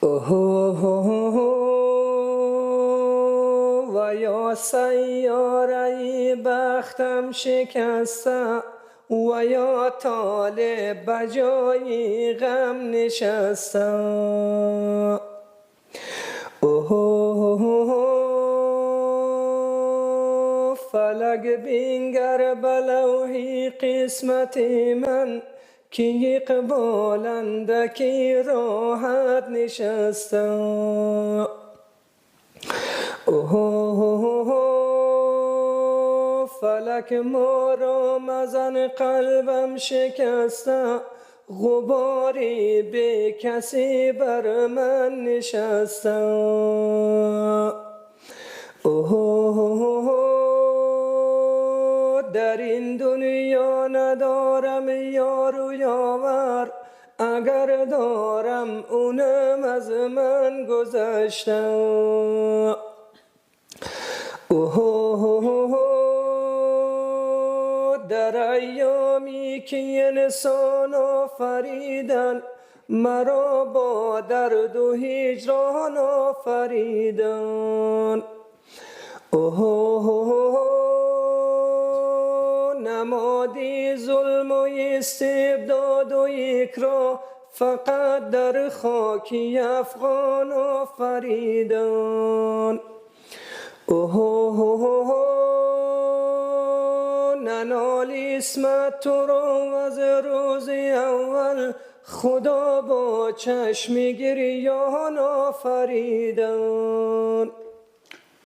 و یا سیاره بختم شکسته و یا طالب بجای غم نشسته. فلک بینگر بلوحی قسمت من که اقبالندکی راحت نشسته. فلک ما را مزن قلبم شکسته، غباری به کسی بر من نشسته. در این دنیا ندارم یار و یاور، اگر دارم اونم از من گذشته. در ایامی که انسان آفریدن، مرا با درد و هجران آفریدن. نمادی ظلم و استبداد و اکراه، فقط در خاکی افغان آفریدن. ننال اسمت تو را از روز اول، خدا با چشم گریان آفریدن.